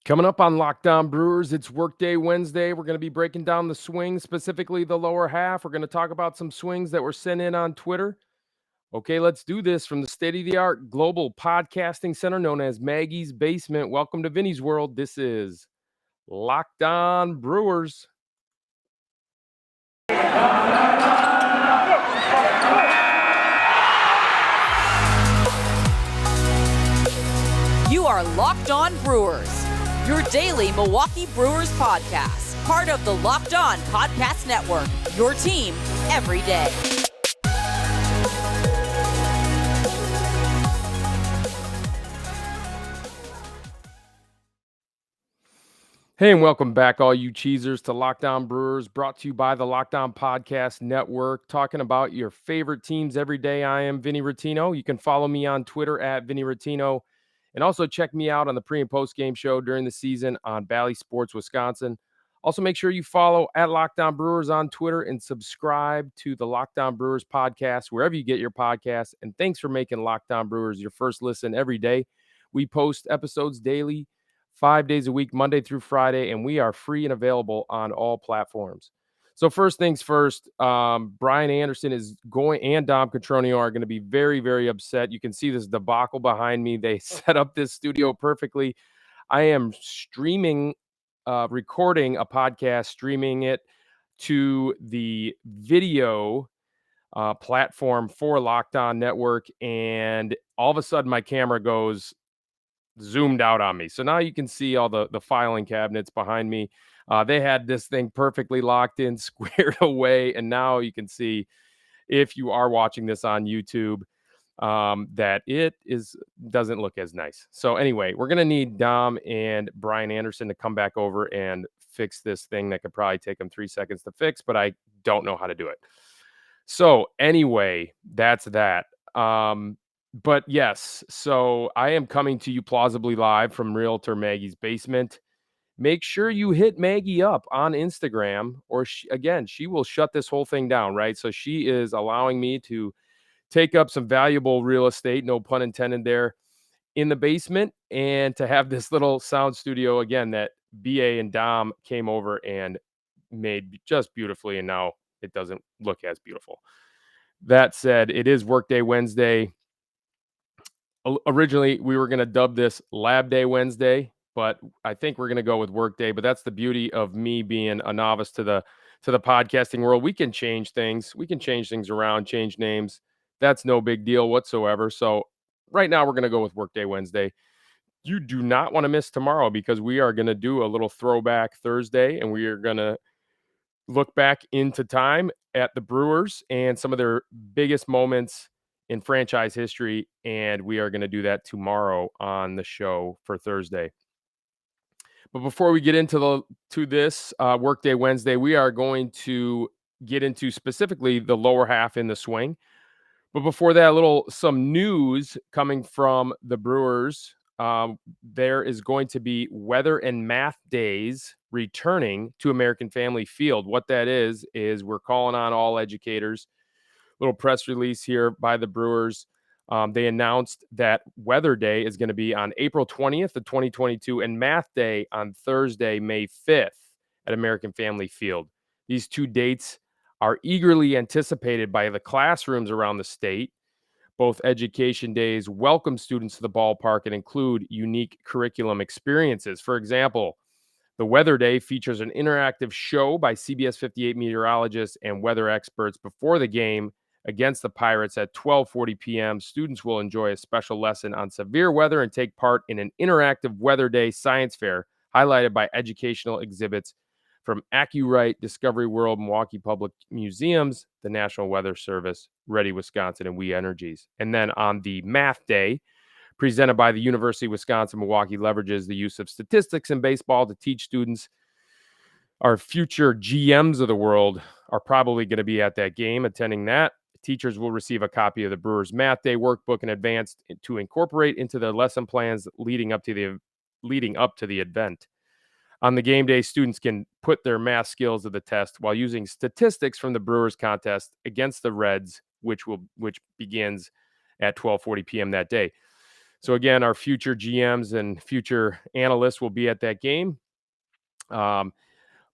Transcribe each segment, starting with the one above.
Coming up on Lockdown Brewers, it's Workday Wednesday. We're going to be breaking down the swings, specifically the lower half. We're going to talk about some swings that were sent in on Twitter. Okay, let's do this from the state-of-the-art global podcasting center known as Maggie's Basement. Welcome to Vinny's World. This is Lockdown Brewers. You are Locked On Brewers, your daily Milwaukee Brewers podcast, part of the Locked On Podcast Network, your team every day. Hey, and welcome back, all you cheesers, to Lockdown Brewers, brought to you by the Lockdown Podcast Network, talking about your favorite teams every day. I am Vinny Rottino. You can follow me on Twitter at Vinny Rottino, and also check me out on the pre- and post-game show during the season on Bally Sports Wisconsin. Also, make sure you follow at Lockdown Brewers on Twitter and subscribe to the Lockdown Brewers podcast, wherever you get your podcasts. And thanks for making Lockdown Brewers your first listen every day. We post episodes daily, 5 days a week, Monday through Friday, and we are free and available on all platforms. So first things first, Brian Anderson is going, and Dom Cotroneo are going to be very, very upset. You can see this debacle behind me. They set up this studio perfectly. I am recording a podcast, streaming it to the video platform for Locked On Network, and all of a sudden my camera goes zoomed out on me. So now you can see all the filing cabinets behind me. They had this thing perfectly locked in, squared away, and now you can see, if you are watching this on YouTube, that it doesn't look as nice. So anyway, we're going to need Dom and Brian Anderson to come back over and fix this thing that could probably take them 3 seconds to fix, but I don't know how to do it. So anyway, that's that. But yes, so I am coming to you plausibly live from Realtor Maggie's basement. Make sure you hit Maggie up on Instagram, or she will shut this whole thing down, right? So she is allowing me to take up some valuable real estate, no pun intended there, in the basement, and to have this little sound studio again that BA and Dom came over and made just beautifully, and now it doesn't look as beautiful. That said, it is Workday Wednesday. Originally, we were going to dub this Lab Day Wednesday, but I think we're going to go with Workday. But that's the beauty of me being a novice to the podcasting world. We can change things. We can change things around, change names. That's no big deal whatsoever. So right now, we're going to go with Workday Wednesday. You do not want to miss tomorrow, because we are going to do a little throwback Thursday, and we are going to look back into time at the Brewers and some of their biggest moments in franchise history, and we are going to do that tomorrow on the show for Thursday. But before we get into this Workday Wednesday, we are going to get into specifically the lower half in the swing. But before that, some news coming from the Brewers. There is going to be weather and math days returning to American Family Field. What that is we're calling on all educators. Little press release here by the Brewers. They announced that Weather Day is going to be on April 20th of 2022 and Math Day on Thursday, May 5th at American Family Field. These two dates are eagerly anticipated by the classrooms around the state. Both education days welcome students to the ballpark and include unique curriculum experiences. For example, the Weather Day features an interactive show by CBS 58 meteorologists and weather experts before the game against the Pirates at 12:40 p.m. Students will enjoy a special lesson on severe weather and take part in an interactive Weather Day science fair highlighted by educational exhibits from AccuRite, Discovery World, Milwaukee Public Museums, the National Weather Service, Ready Wisconsin, and We Energies. And then on the Math Day, presented by the University of Wisconsin, Milwaukee leverages the use of statistics in baseball to teach students. Our future GMs of the world are probably going to be at that game, attending that. Teachers will receive a copy of the Brewers Math Day workbook in advance to incorporate into their lesson plans leading up to the event. On the game day, students can put their math skills to the test while using statistics from the Brewers contest against the Reds, which begins at 12:40 p.m. that day. So again, our future GMs and future analysts will be at that game. Um,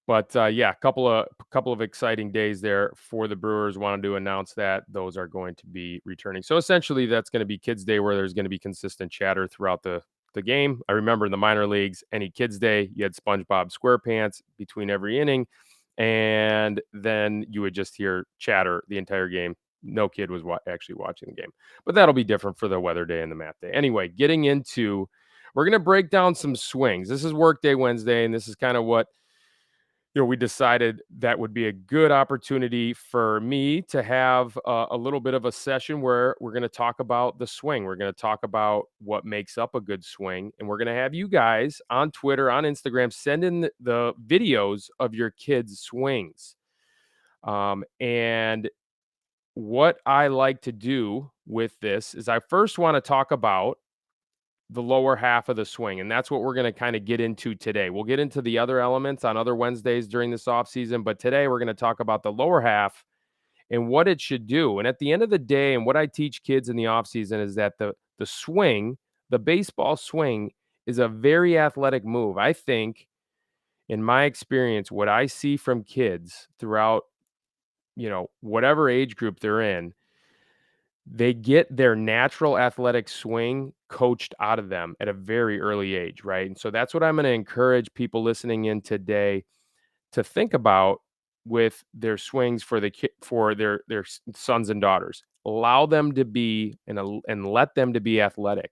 but yeah, couple of exciting days there for the Brewers. Wanted to announce that those are going to be returning. So essentially, that's going to be Kids Day, where there's going to be consistent chatter throughout the game. I remember in the minor leagues, any Kids Day, you had SpongeBob SquarePants between every inning, and then you would just hear chatter the entire game. No kid was actually watching the game, but that'll be different for the weather day and the math day. Anyway, getting into, we're going to break down some swings. This is Workday Wednesday, and this is kind of what we decided that would be a good opportunity for me to have a little bit of a session where we're going to talk about the swing. We're going to talk about what makes up a good swing. And we're going to have you guys on Twitter, on Instagram, send in the videos of your kids' swings. And what I like to do with this is I first want to talk about the lower half of the swing. And that's what we're going to kind of get into today. We'll get into the other elements on other Wednesdays during this off season, but today we're going to talk about the lower half and what it should do. And at the end of the day, and what I teach kids in the off season is that the swing, the baseball swing, is a very athletic move. I think, in my experience, what I see from kids throughout, whatever age group they're in, they get their natural athletic swing coached out of them at a very early age, right? And so that's what I'm going to encourage people listening in today to think about with their swings for their sons and daughters. Allow them to be and let them to be athletic.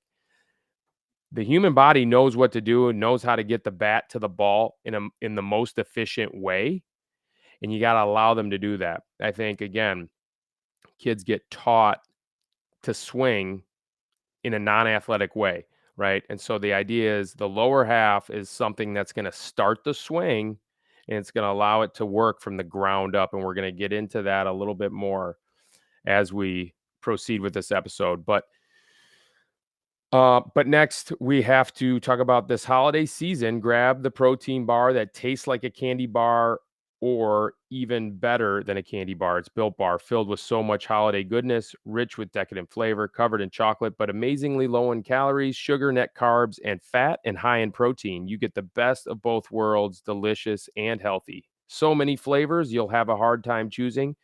The human body knows what to do and knows how to get the bat to the ball in the most efficient way, and you got to allow them to do that. I think, again, kids get taught to swing in a non-athletic way, right? And so the idea is the lower half is something that's going to start the swing, and it's going to allow it to work from the ground up. And we're going to get into that a little bit more as we proceed with this episode. But next, we have to talk about this holiday season. Grab the protein bar that tastes like a candy bar, or even better than a candy bar. It's Built Bar, filled with so much holiday goodness, rich with decadent flavor, covered in chocolate, but amazingly low in calories, sugar, net carbs, and fat, and high in protein. You get the best of both worlds, delicious and healthy. So many flavors, you'll have a hard time choosing.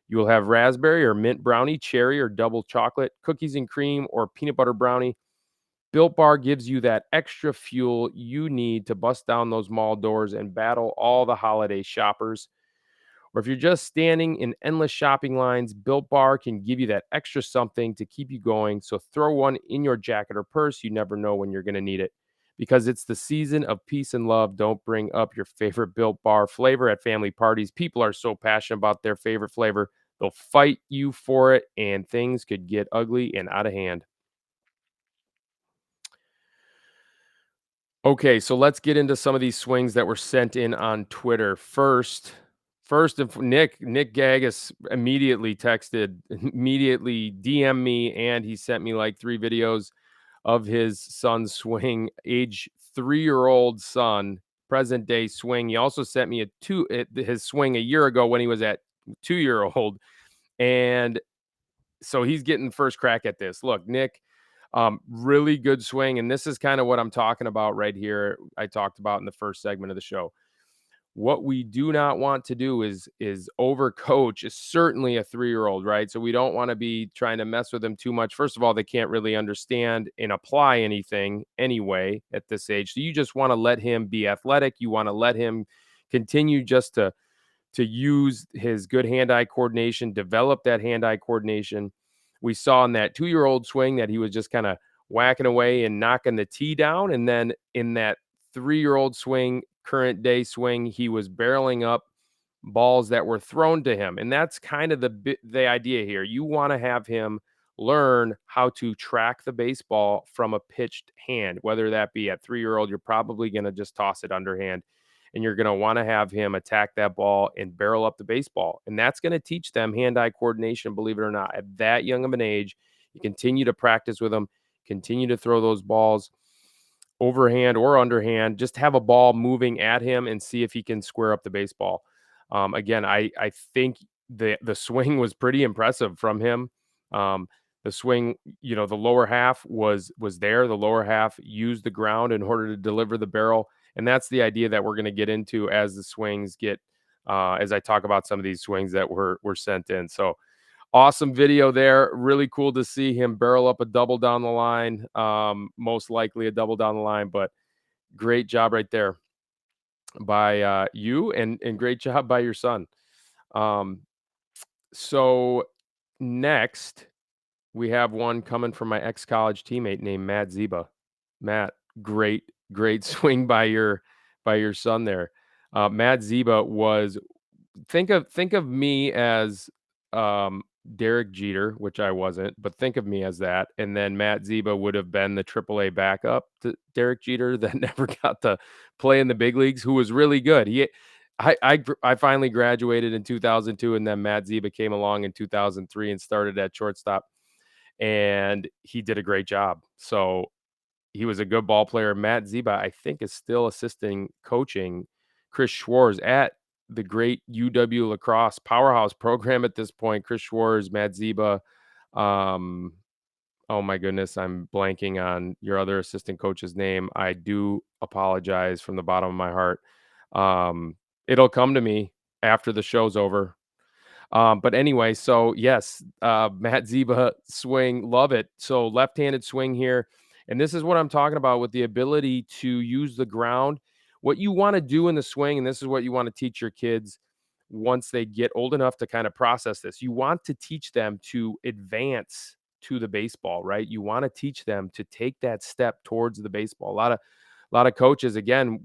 You will have raspberry or mint brownie, cherry or double chocolate, cookies and cream, or peanut butter brownie. Built Bar gives you that extra fuel you need to bust down those mall doors and battle all the holiday shoppers. Or if you're just standing in endless shopping lines, Built Bar can give you that extra something to keep you going. So throw one in your jacket or purse. You never know when you're going to need it. Because it's the season of peace and love. Don't bring up your favorite Built Bar flavor at family parties. People are so passionate about their favorite flavor, they'll fight you for it, and things could get ugly and out of hand. Okay, so let's get into some of these swings that were sent in on Twitter. Nick Gaggis immediately immediately DM me, and he sent me like 3 videos of his son's swing, age 3-year-old son, present day swing. He also sent me his swing a year ago when he was at 2-year-old, and so he's getting first crack at this. Look, Nick, really good swing. And this is kind of what I'm talking about right here. I talked about in the first segment of the show. What we do not want to do is overcoach is certainly a 3-year-old, right? So we don't want to be trying to mess with them too much. First of all, they can't really understand and apply anything anyway at this age. So you just want to let him be athletic. You want to let him continue just to use his good hand-eye coordination, develop that hand-eye coordination. We saw in that 2-year-old swing that he was just kind of whacking away and knocking the tee down. And then in that 3-year-old swing, current day swing, he was barreling up balls that were thrown to him. And that's kind of the idea here. You want to have him learn how to track the baseball from a pitched hand, whether that be at 3-year-old, you're probably going to just toss it underhand. And you're going to want to have him attack that ball and barrel up the baseball. And that's going to teach them hand-eye coordination, believe it or not. At that young of an age, you continue to practice with them, continue to throw those balls overhand or underhand, just have a ball moving at him and see if he can square up the baseball. Again, I think the swing was pretty impressive from him. The swing, the lower half was there. The lower half used the ground in order to deliver the barrel, and that's the idea that we're going to get into as the swings get as I talk about some of these swings that were sent in. So awesome video there. Really cool to see him barrel up a double down the line. Most likely a double down the line, but great job right there by you, and great job by your son. Um, so next we have one coming from my ex-college teammate named Matt Zeba. Matt, great swing by your son there. Matt Zeba was think of me as um Derek Jeter, which I wasn't, but think of me as that. And then Matt Zeba would have been the AAA backup to Derek Jeter that never got to play in the big leagues, who was really good. I finally graduated in 2002, and then Matt Zeba came along in 2003 and started at shortstop, and he did a great job. So he was a good ball player. Matt Zeba, I think, is still assisting coaching Chris Schwartz at the great UW lacrosse powerhouse program at this point. Chris Schwartz, Matt Zeba. Um, oh my goodness, I'm blanking on your other assistant coach's name. I do apologize from the bottom of my heart. Um, it'll come to me after the show's over. But anyway, so yes, Matt Zeba swing, love it. So left-handed swing here. And this is what I'm talking about with the ability to use the ground. What you want to do in the swing, and this is what you want to teach your kids once they get old enough to kind of process this. You want to teach them to advance to the baseball, right? You want to teach them to take that step towards the baseball. A lot of coaches, again,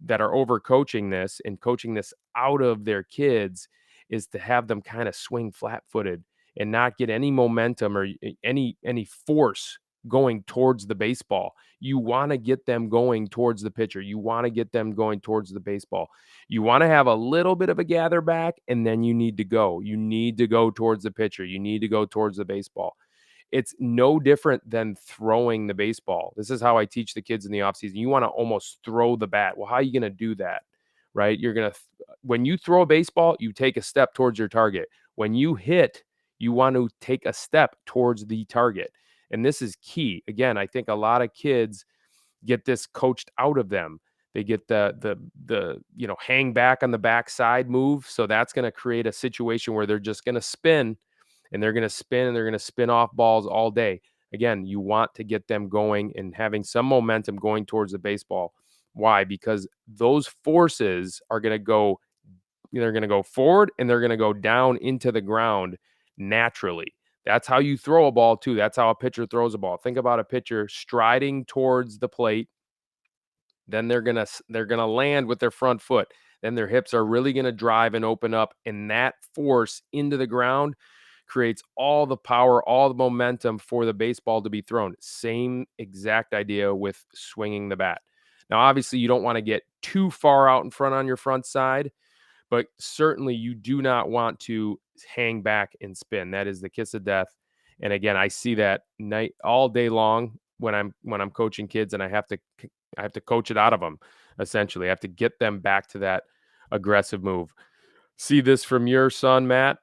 that are over coaching this and coaching this out of their kids is to have them kind of swing flat-footed and not get any momentum or any force going towards the baseball. You want to get them going towards the pitcher. You want to get them going towards the baseball. You want to have a little bit of a gather back, and then you need to go. You need to go towards the pitcher. You need to go towards the baseball. It's no different than throwing the baseball. This is how I teach the kids in the offseason. You want to almost throw the bat. Well, how are you going to do that? Right? You're going to, when you throw a baseball, you take a step towards your target. When you hit, you want to take a step towards the target. And this is key. Again, I think a lot of kids get this coached out of them. They get the hang back on the backside move. So that's going to create a situation where they're just going to spin, and they're going to spin, and they're going to spin off balls all day. Again, you want to get them going and having some momentum going towards the baseball. Why? Because those forces are going to go, they're going to go forward, and they're going to go down into the ground naturally. That's how you throw a ball too. That's how a pitcher throws a ball. Think about a pitcher striding towards the plate. Then they're going to land with their front foot. Then their hips are really going to drive and open up, and that force into the ground creates all the power, all the momentum for the baseball to be thrown. Same exact idea with swinging the bat. Now, obviously, you don't want to get too far out in front on your front side, but certainly you do not want to hang back and spin. That is the kiss of death. And again, I see that night all day long when I'm coaching kids, and I have to coach it out of them. Essentially, I have to get them back to that aggressive move. See this from your son, Matt.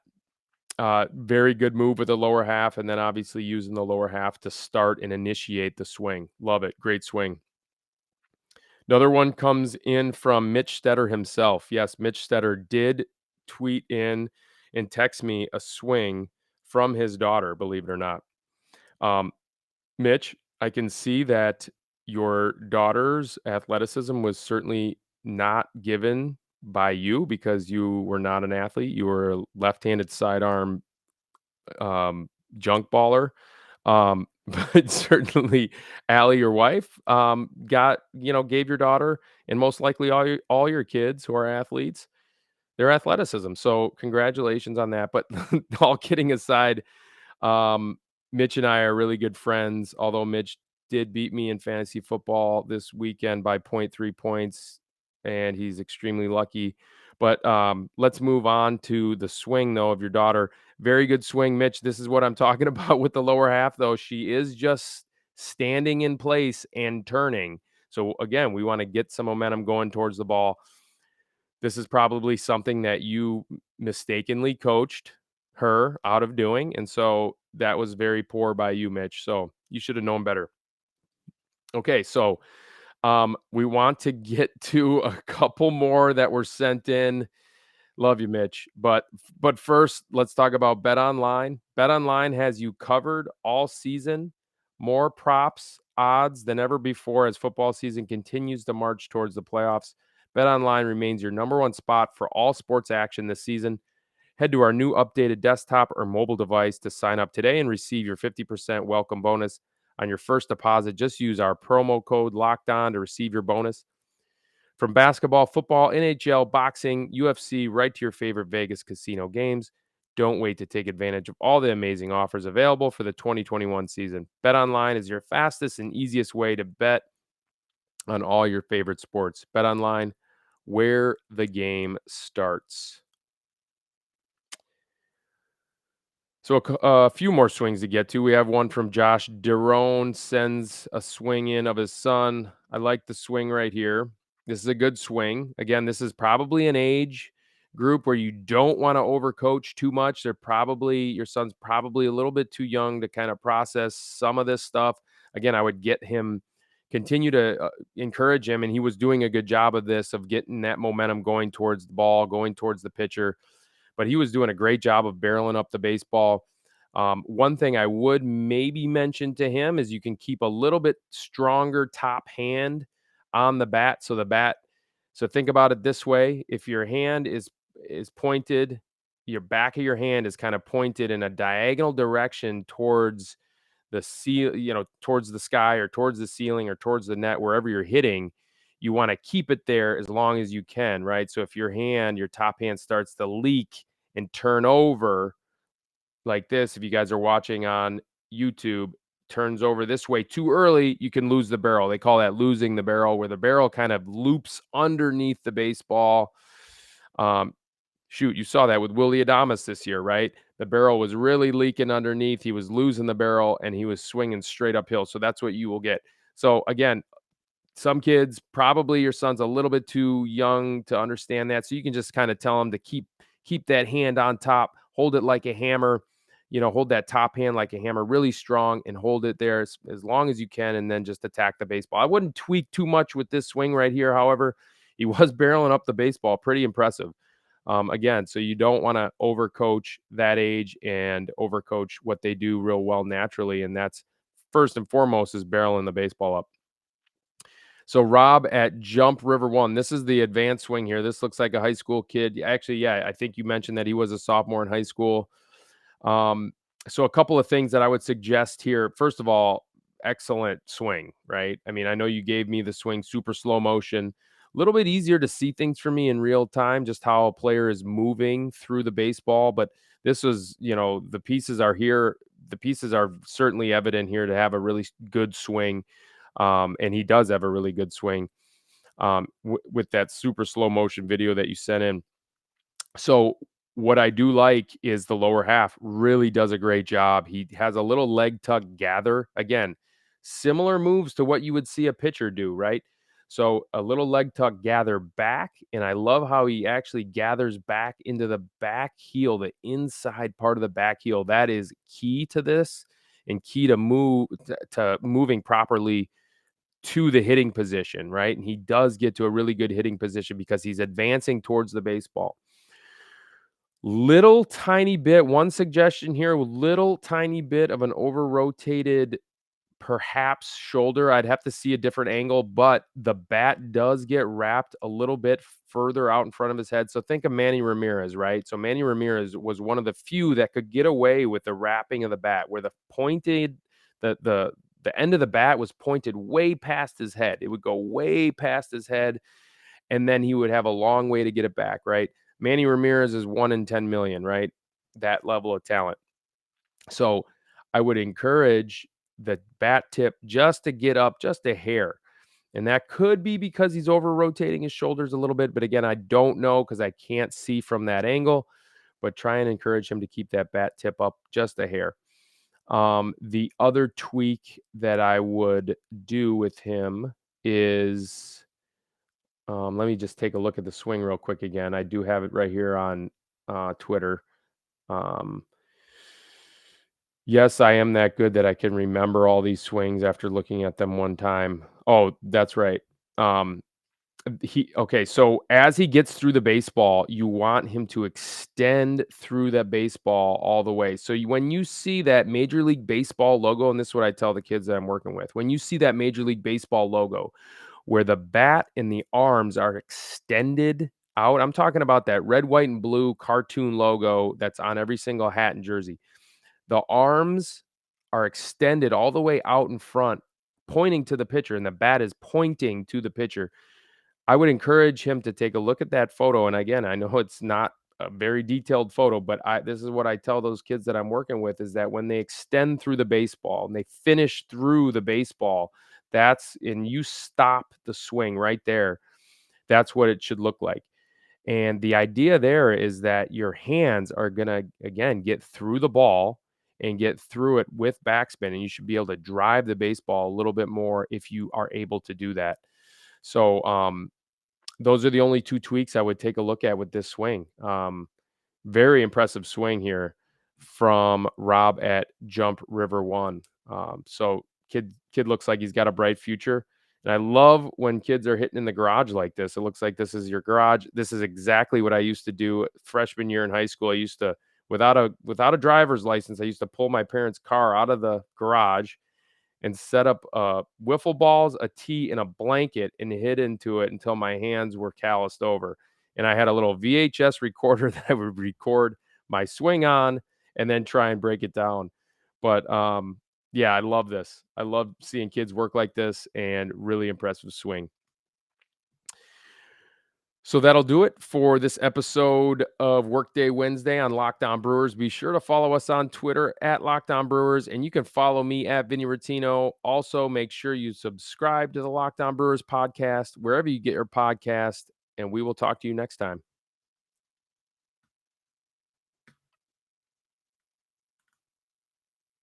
Very good move with the lower half, and then obviously using the lower half to start and initiate the swing. Love it. Great swing. Another one comes in from Mitch Stetter himself. Yes, Mitch Stetter did tweet in and text me a swing from his daughter, believe it or not. Mitch, I can see that your daughter's athleticism was certainly not given by you because you were not an athlete. You were a left-handed sidearm junk baller. But certainly Allie, your wife, gave your daughter, and most likely all your kids who are athletes, their athleticism. So congratulations on that. But all kidding aside, Mitch and I are really good friends, although Mitch did beat me in fantasy football this weekend by 0.3 points, and he's extremely lucky. But let's move on to the swing, though, of your daughter. Very good swing, Mitch. This is what I'm talking about with the lower half, though. She is just standing in place and turning. So, again, we want to get some momentum going towards the ball. This is probably something that you mistakenly coached her out of doing. And so that was very poor by you, Mitch. So you should have known better. Okay, so we want to get to a couple more that were sent in. Love you, Mitch. But first, let's talk about BetOnline. BetOnline has you covered all season. More props, odds than ever before as football season continues to march towards the playoffs. BetOnline remains your number one spot for all sports action this season. Head to our new updated desktop or mobile device to sign up today and receive your 50% welcome bonus on your first deposit. Just use our promo code Locked On to receive your bonus. From basketball, football, NHL, boxing, UFC, right to your favorite Vegas casino games. Don't wait to take advantage of all the amazing offers available for the 2021 season. BetOnline is your fastest and easiest way to bet on all your favorite sports. BetOnline, where the game starts. So a few more swings to get to. We have one from Josh. Deron sends a swing in of his son. I like the swing right here. This is a good swing. Again, this is probably an age group where you don't want to overcoach too much. Your son's probably a little bit too young to kind of process some of this stuff. Again, I would continue to encourage him, and he was doing a good job of this, of getting that momentum going towards the ball, going towards the pitcher. But he was doing a great job of barreling up the baseball. One thing I would maybe mention to him is you can keep a little bit stronger top hand on the bat. So think about it this way: if your hand is pointed, your back of your hand is kind of pointed in a diagonal direction towards towards the sky or towards the ceiling or towards the net, wherever you're hitting. You want to keep it there as long as you can, right? So if your top hand starts to leak and turn over like this, if you guys are watching on YouTube, turns over this way too early, you can lose the barrel. They call that losing the barrel, where the barrel kind of loops underneath the baseball. You saw that with Willy this year, right? The barrel was really leaking underneath. He was losing the barrel and he was swinging straight uphill. So that's what you will get. So again, some kids, probably your son's a little bit too young to understand that. So you can just kind of tell him to keep that hand on top, hold it like a hammer, hold that top hand like a hammer really strong and hold it there as long as you can, and then just attack the baseball. I wouldn't tweak too much with this swing right here. However, he was barreling up the baseball. Pretty impressive. Again, so you don't want to overcoach that age and overcoach what they do real well naturally. And that's first and foremost is barreling the baseball up. So Rob at Jump River One. This is the advanced swing here. This looks like a high school kid. Actually, yeah, I think you mentioned that he was a sophomore in high school. So a couple of things that I would suggest here. First of all, excellent swing, right? I mean, I know you gave me the swing super slow motion. A little bit easier to see things for me in real time, just how a player is moving through the baseball. But this was, the pieces are here. The pieces are certainly evident here to have a really good swing. And he does have a really good swing with that super slow motion video that you sent in. So what I do like is the lower half really does a great job. He has a little leg tuck gather. Again, similar moves to what you would see a pitcher do, right? So a little leg tuck gather back, and I love how he actually gathers back into the back heel, the inside part of the back heel. That is key to this and key to moving properly to the hitting position, right? And he does get to a really good hitting position because he's advancing towards the baseball. Little tiny bit, one suggestion here, little tiny bit of an over-rotated, perhaps shoulder. I'd have to see a different angle, but the bat does get wrapped a little bit further out in front of his head. So think of Manny Ramirez, right? So Manny Ramirez was one of the few that could get away with the wrapping of the bat, where the end of the bat was pointed way past his head. It would go way past his head, and then he would have a long way to get it back, right? Manny Ramirez is 1 in 10 million, right? That level of talent. So I would encourage the bat tip just to get up just a hair. And that could be because he's over rotating his shoulders a little bit. But again, I don't know because I can't see from that angle. But try and encourage him to keep that bat tip up just a hair. The other tweak that I would do with him is, let me just take a look at the swing real quick again. I do have it right here on Twitter. Um, yes, I am that good that I can remember all these swings after looking at them one time. Oh, that's right. Um, so as he gets through the baseball, you want him to extend through that baseball all the way. So when you see that Major League Baseball logo, and this is what I tell the kids that I'm working with, when you see that Major League Baseball logo where the bat and the arms are extended out, I'm talking about that red, white, and blue cartoon logo that's on every single hat and jersey. The arms are extended all the way out in front, pointing to the pitcher, and the bat is pointing to the pitcher. I would encourage him to take a look at that photo, and again, I know it's not a very detailed photo, but this is what I tell those kids that I'm working with is that when they extend through the baseball and they finish through the baseball, and you stop the swing right there. That's what it should look like. And the idea there is that your hands are gonna, again, get through the ball and get through it with backspin, and you should be able to drive the baseball a little bit more if you are able to do that. So, those are the only 2 tweaks I would take a look at with this swing. Very impressive swing here from Rob at Jump River One. So kid looks like he's got a bright future. And I love when kids are hitting in the garage like this. It looks like this is your garage. This is exactly what I used to do freshman year in high school. I used to, without a driver's license, I used to pull my parents' car out of the garage and set up wiffle balls, a tee, and a blanket and hid into it until my hands were calloused over. And I had a little VHS recorder that I would record my swing on and then try and break it down. But yeah, I love this. I love seeing kids work like this and really impressive swing. So that'll do it for this episode of Workday Wednesday on Locked On Brewers. Be sure to follow us on Twitter at Locked On Brewers, and you can follow me at Vinny Rottino. Also, make sure you subscribe to the Locked On Brewers podcast wherever you get your podcast, and we will talk to you next time.